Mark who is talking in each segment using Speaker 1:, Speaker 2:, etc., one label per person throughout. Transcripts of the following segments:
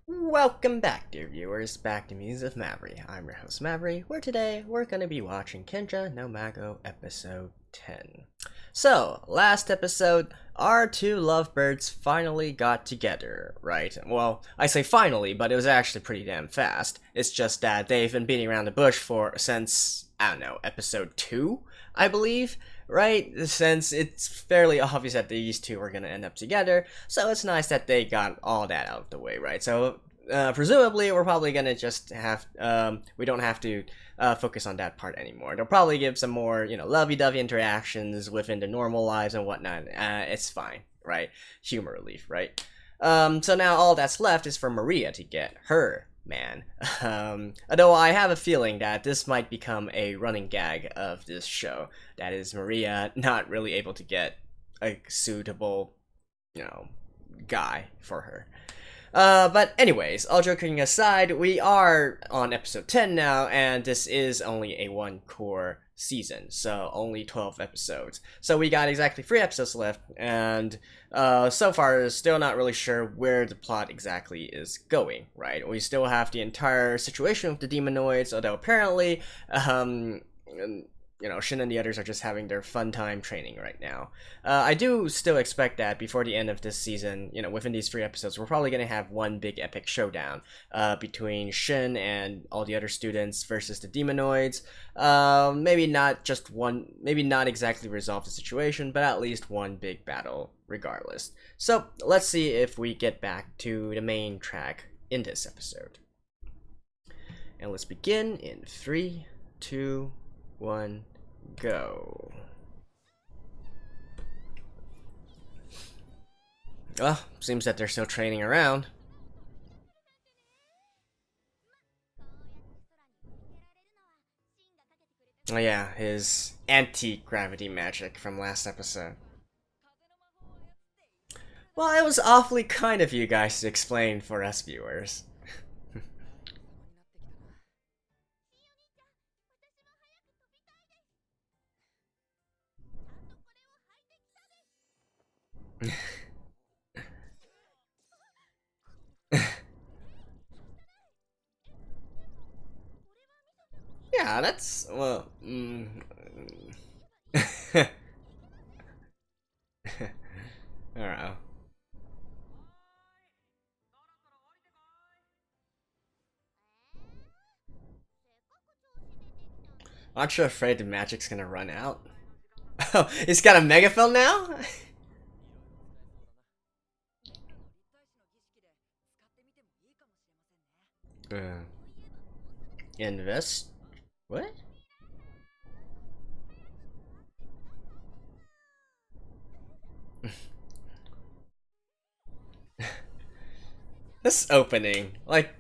Speaker 1: Welcome back, dear viewers, back to Musings of Maverick. I'm your host, Maverick, where today we're going to be watching Kenja no Mago episode 10. So, last episode, our two lovebirds finally got together, right? Well, I say finally, but it was actually pretty damn fast. It's just that they've been beating around the bush since, I don't know, episode 2, I believe? Right? Since it's fairly obvious that these two are gonna end up together, so it's nice that they got all that out of the way, right? So, presumably, we're probably gonna just have, we don't have to focus on that part anymore. They'll probably give some more, lovey-dovey interactions within the normal lives and whatnot. It's fine, right? Humor relief, right? So now all that's left is for Maria to get her man. Although I have a feeling that this might become a running gag of this show. That is Maria not really able to get a suitable, guy for her. But anyways, all joking aside, we are on episode 10 now, and this is only a one core season, so only 12 episodes. So we got exactly 3 episodes left, and so far still not really sure where the plot exactly is going, right? We still have the entire situation with the demonoids, although apparently, Shin and the others are just having their fun time training right now. I do still expect that before the end of this season, within these 3 episodes, we're probably going to have one big epic showdown between Shin and all the other students versus the demonoids. Maybe not just one, maybe not exactly resolve the situation, but at least one big battle regardless. So let's see if we get back to the main track in this episode. And let's begin in 3, 2, 1, go. Well, seems that they're still training around. Oh yeah, his anti-gravity magic from last episode. Well, it was awfully kind of you guys to explain for us viewers. Yeah, that's well. I don't know. Aren't you afraid the magic's gonna run out? Oh, it's got a megaphone now? uh, invest? What? This opening, like,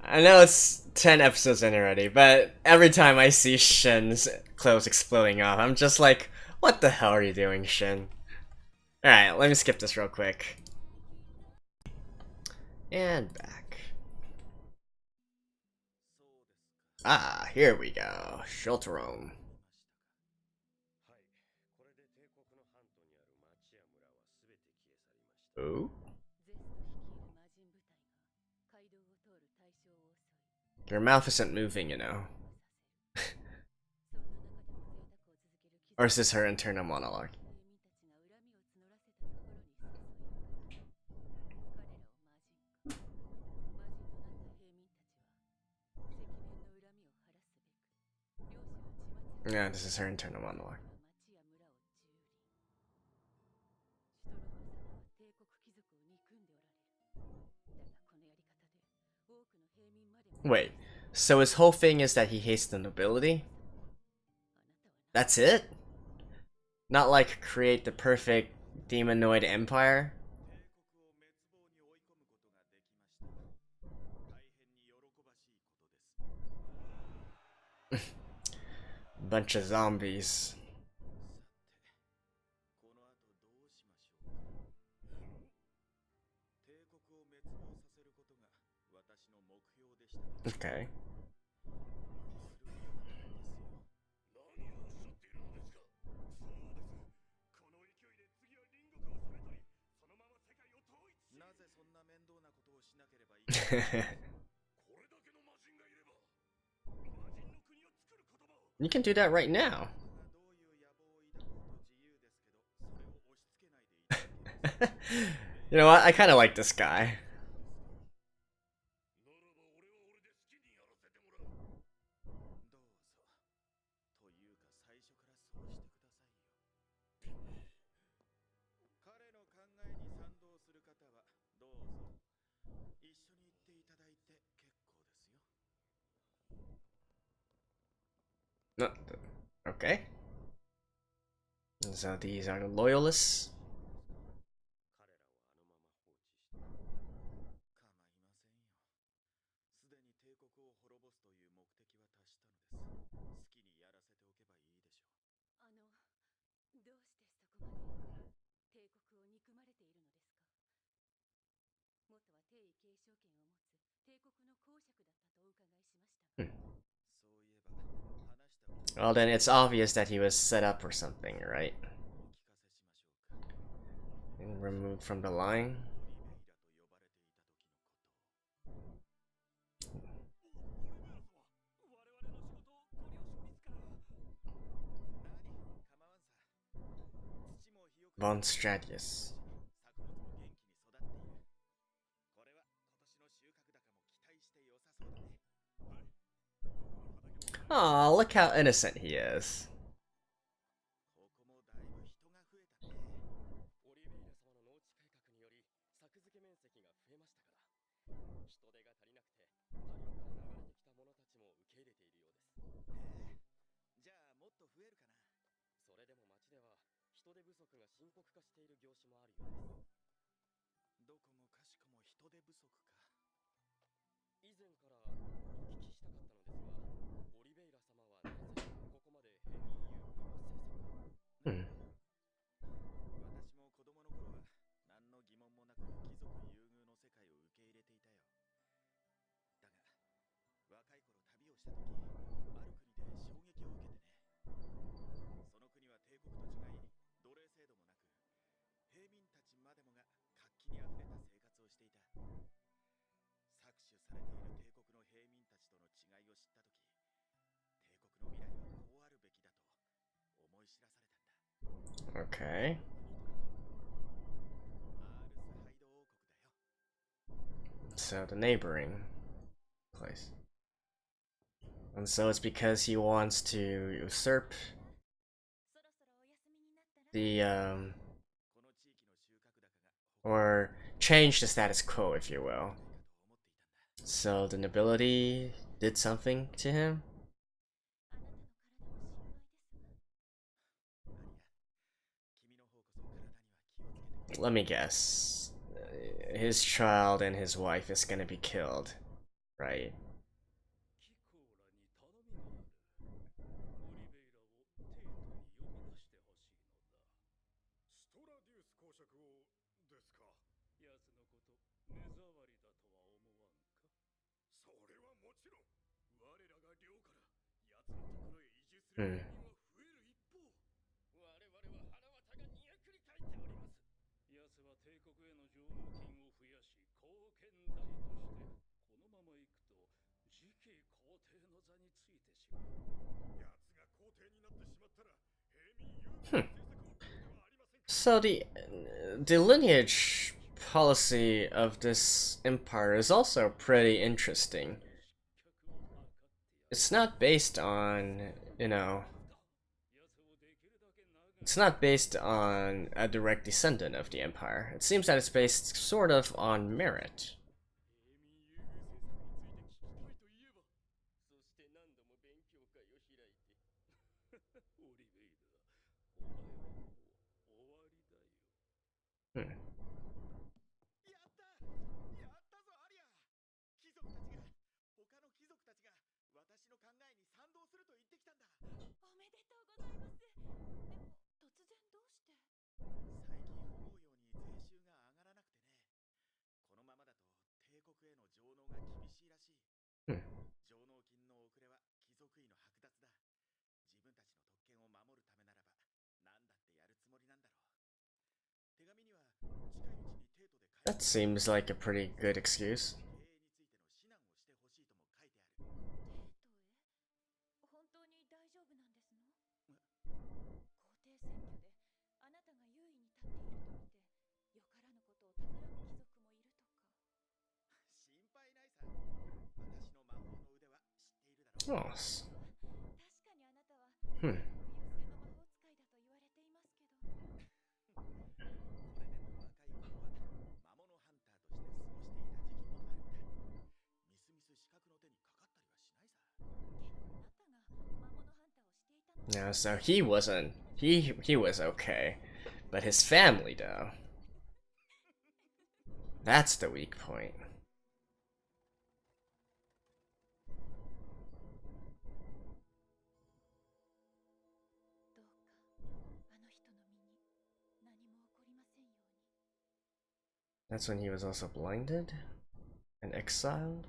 Speaker 1: I know it's 10 episodes in already, but every time I see Shin's clothes exploding off, I'm just like, what the hell are you doing, Shin? Alright, let me skip this real quick. And back. Ah, here we go. Shelter room. Ooh. Your mouth isn't moving, Or is this her internal monologue? Yeah, this is her internal monologue. Wait, so his whole thing is that he hates the nobility? That's it? Not like create the perfect demonoid empire? Bunch of zombies. Okay. You can do that right now. You know what? I kind of like this guy. No, okay. So these are the loyalists. Well, then it's obvious that he was set up or something, right? And removed from the line. Von Stratius. Aw, look how innocent he is. Hmm. Okay. So the neighboring place. And so it's because he wants to usurp the or change the status quo, if you will. So the nobility did something to him? Let me guess. His child and his wife is gonna be killed, right? Hmm. Hmm. So the lineage policy of this empire is also pretty interesting. It's not based on, you know, it's not based on a direct descendant of the empire. It seems that it's based sort of on merit. Hmm. Hmm. That seems like a pretty good excuse. Oh. Hmm. No, so he wasn't. He was okay, but his family though. That's the weak point. That's when he was also blinded and exiled.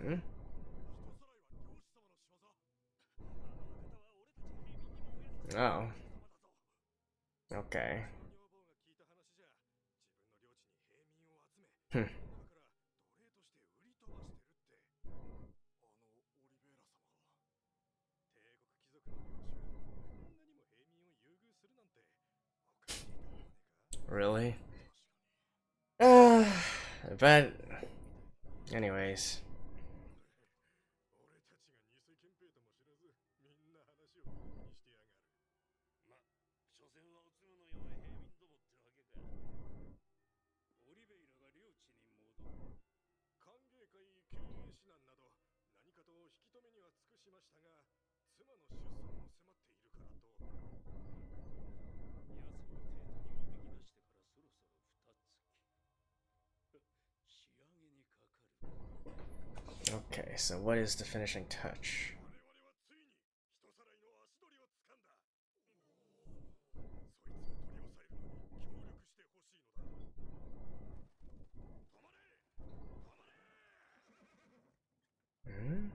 Speaker 1: Hmm? Oh. Okay. Hmm. Really? But anyways. Okay, so what is the finishing touch? Hmm?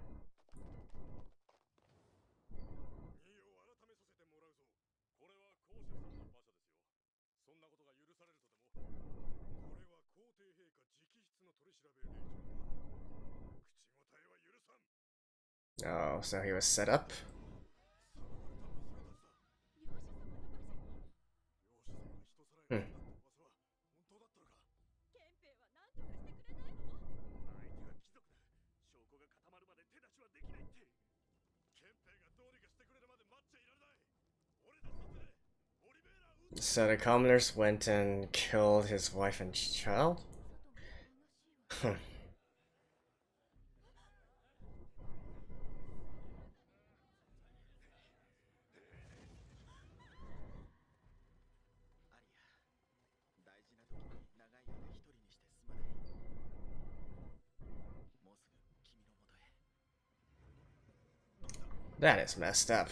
Speaker 1: Oh, so he was set up? Hmm. So the commoners went and killed his wife and child? That is messed up.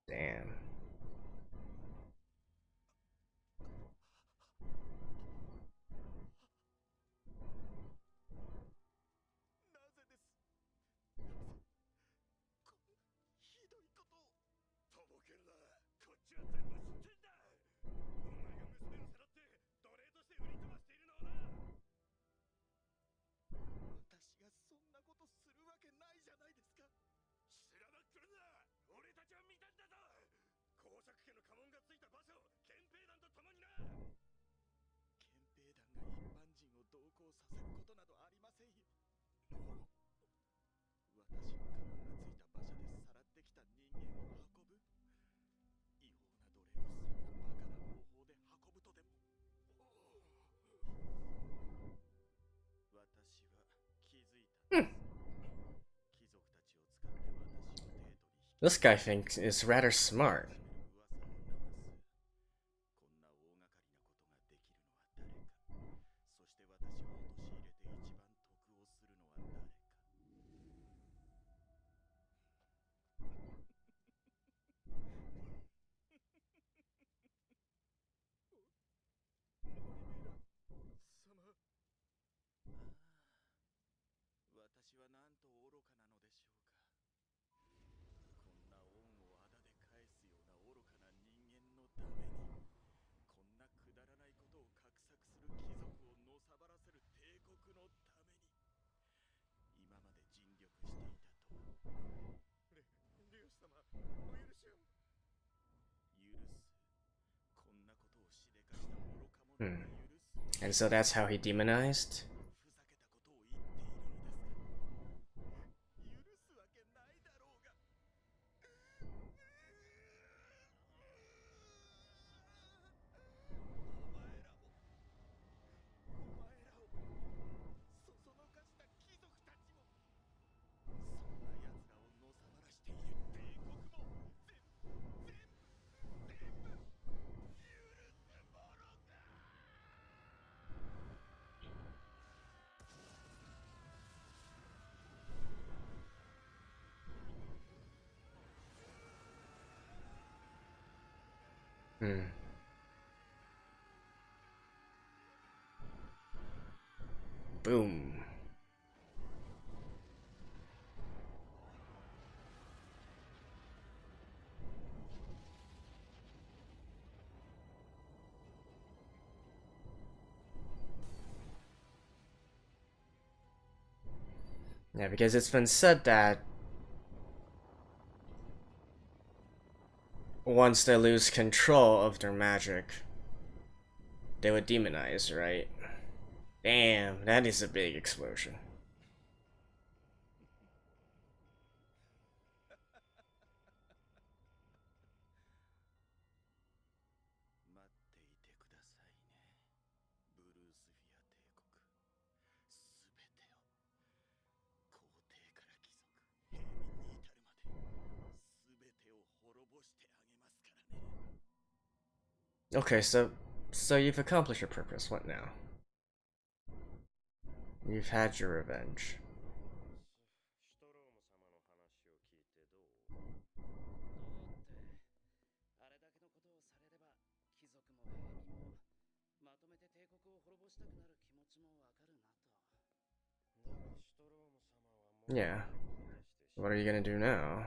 Speaker 1: Damn. This guy thinks is rather smart. And so that's how he demonized? Boom. Yeah, because it's been said that once they lose control of their magic, they would demonize, right? Damn, that is a big explosion. Okay, so you've accomplished your purpose. What now? You've had your revenge. Yeah. What are you gonna do now?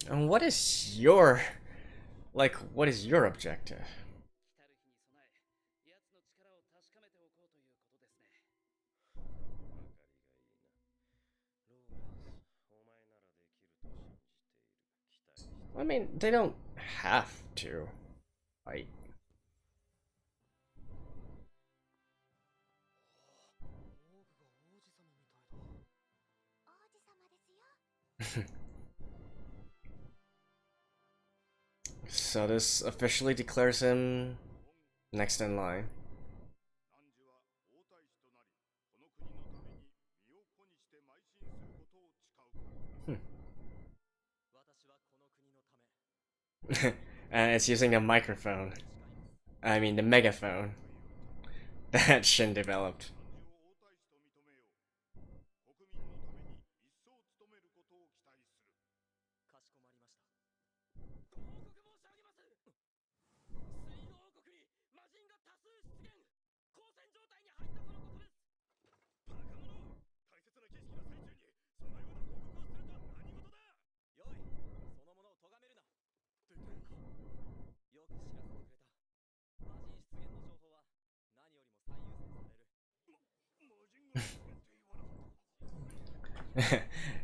Speaker 1: And what is your, like, what is your objective? I mean, they don't have to. Like, so this officially declares him next in line. And it's using a microphone. I mean, the megaphone that Shin developed.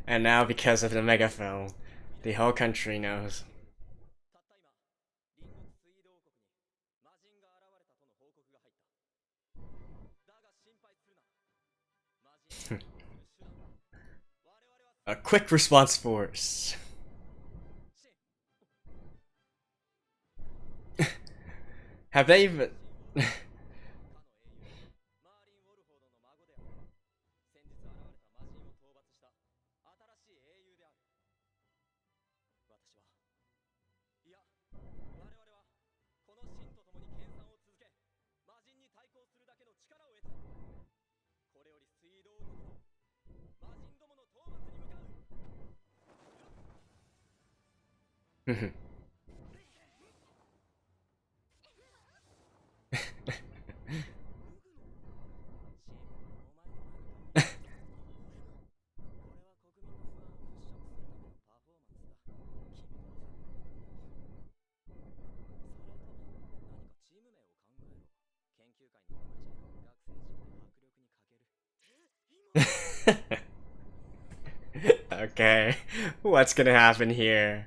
Speaker 1: And now, because of the megaphone, the whole country knows. A quick response force. Have they even... Okay, what's gonna happen here?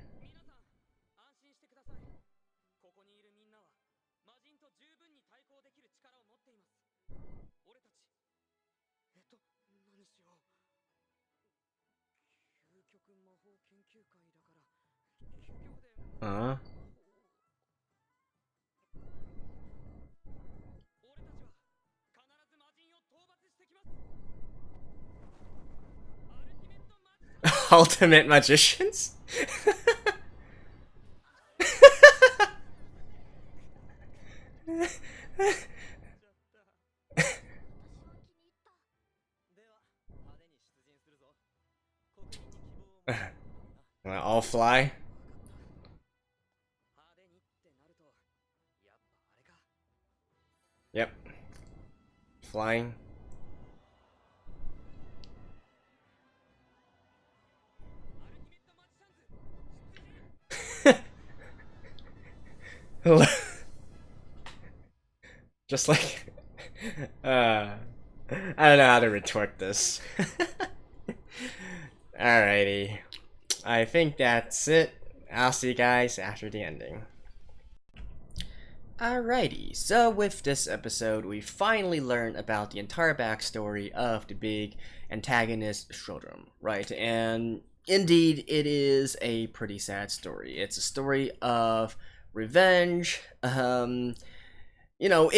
Speaker 1: Huh? Ultimate magicians? All fly? Yep. Flying. Just like... I don't know how to retort this. Alrighty. I think that's it. I'll see you guys after the ending. Alrighty, so with this episode, we finally learn about the entire backstory of the big antagonist Shrodrum, right? And indeed, it is a pretty sad story. It's a story of revenge. You know,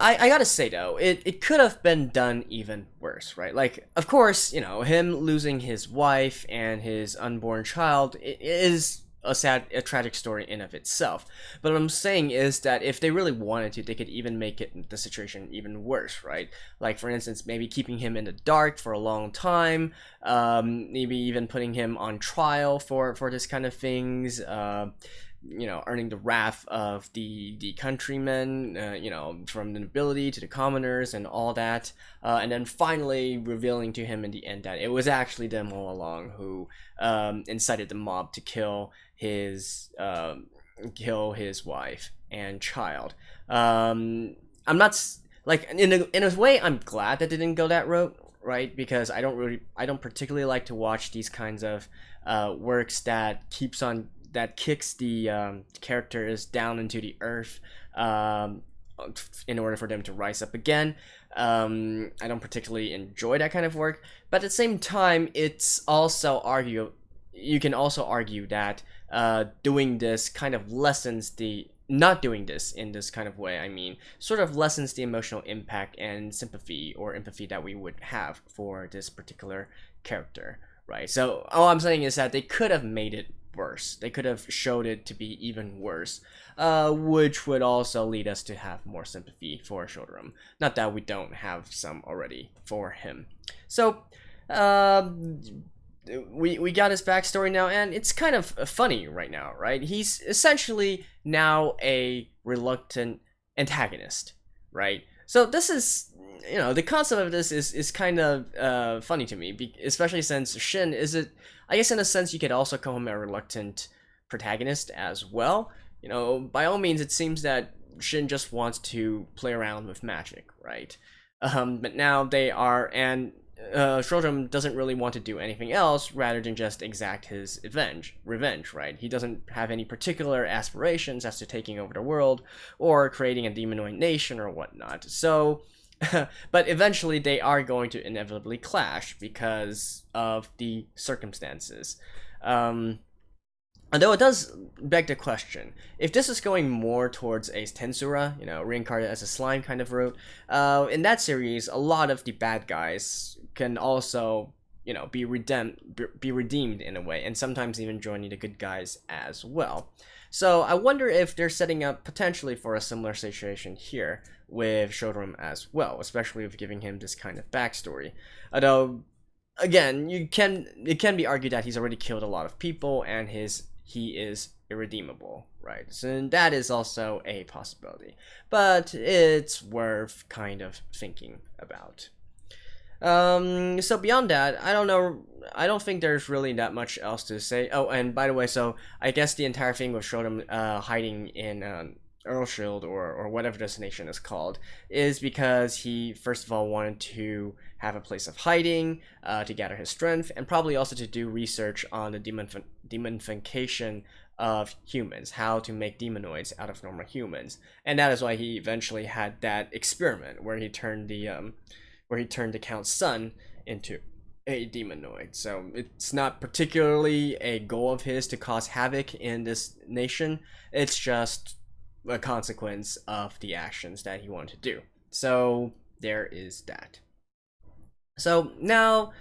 Speaker 1: I gotta say though, it could have been done even worse, right? Like, of course, you know, him losing his wife and his unborn child is a tragic story in of itself. But what I'm saying is that if they really wanted to, they could even make the situation even worse, right? Like, for instance, maybe keeping him in the dark for a long time, maybe even putting him on trial for this kind of things, you know, earning the wrath of the countrymen, you know, from the nobility to the commoners and all that, and then finally revealing to him in the end that it was actually them all along who incited the mob to kill his wife and child. I'm not like in a way I'm glad that they didn't go that route, right? Because I don't particularly like to watch these kinds of works that kicks the characters down into the earth in order for them to rise up again. I don't particularly enjoy that kind of work, but at the same time, you can also argue that doing this kind of lessens the not doing this in this kind of way, I mean, sort of lessens the emotional impact and sympathy or empathy that we would have for this particular character, right? So all I'm saying is that they could have made it worse. They could have showed it to be even worse, which would also lead us to have more sympathy for Shrodrum. Not that we don't have some already for him. So, we got his backstory now, and it's kind of funny right now, right? He's essentially now a reluctant antagonist, right? So this is, you know, the concept of this is kind of funny to me, especially since Shin is it. I guess in a sense you could also call him a reluctant protagonist as well. You know, by all means, it seems that Shin just wants to play around with magic, right? But now they are, and Shotem doesn't really want to do anything else rather than just exact his revenge, right? He doesn't have any particular aspirations as to taking over the world or creating a demonoid nation or whatnot. So, but eventually they are going to inevitably clash because of the circumstances. Although it does beg the question, if this is going more towards a Tensura, reincarnated as a slime kind of route, in that series, a lot of the bad guys can also, be redeemed in a way, and sometimes even joining the good guys as well. So I wonder if they're setting up potentially for a similar situation here with Shotorum as well, especially with giving him this kind of backstory. Although, again, it can be argued that he's already killed a lot of people and he is irredeemable, right? So that is also a possibility, but it's worth kind of thinking about. So beyond that, I don't know. I don't think there's really that much else to say. Oh, and by the way, so I guess the entire thing with Shotem hiding in Earlshield or whatever this nation is called is because he first of all wanted to have a place of hiding to gather his strength, and probably also to do research on the demonification of humans, how to make demonoids out of normal humans, and that is why he eventually had that experiment where he turned the Count's son into a demonoid. So it's not particularly a goal of his to cause havoc in this nation. It's just a consequence of the actions that he wanted to do. So there is that. So now,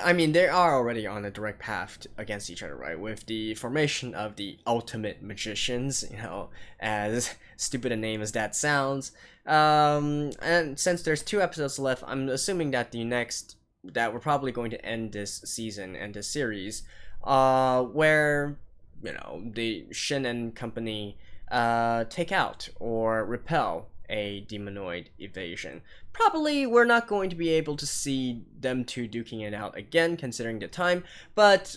Speaker 1: I mean, they are already on a direct path against each other, right? With the formation of the ultimate magicians, as stupid a name as that sounds. And since there's 2 episodes left, I'm assuming that that we're probably going to end this season and this series, where, the Shin and company take out or repel a demonoid invasion. Probably we're not going to be able to see them two duking it out again, considering the time, but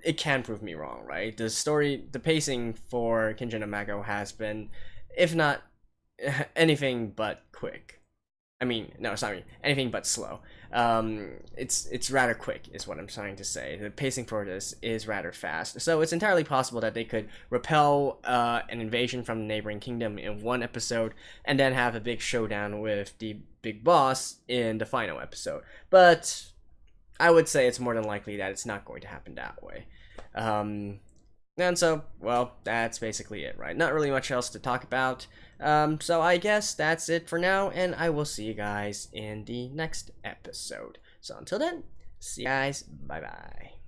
Speaker 1: it can prove me wrong, right? The pacing for Kenja no Mago has been, if not anything but quick. I mean, no, sorry, anything but slow. It's rather quick, is what I'm trying to say. The pacing for this is rather fast, so it's entirely possible that they could repel an invasion from the neighboring kingdom in 1 episode, and then have a big showdown with the big boss in the final episode. But I would say it's more than likely that it's not going to happen that way. And so, well, that's basically it, right? Not really much else to talk about. So I guess that's it for now, and I will see you guys in the next episode. So until then, see you guys. Bye-bye.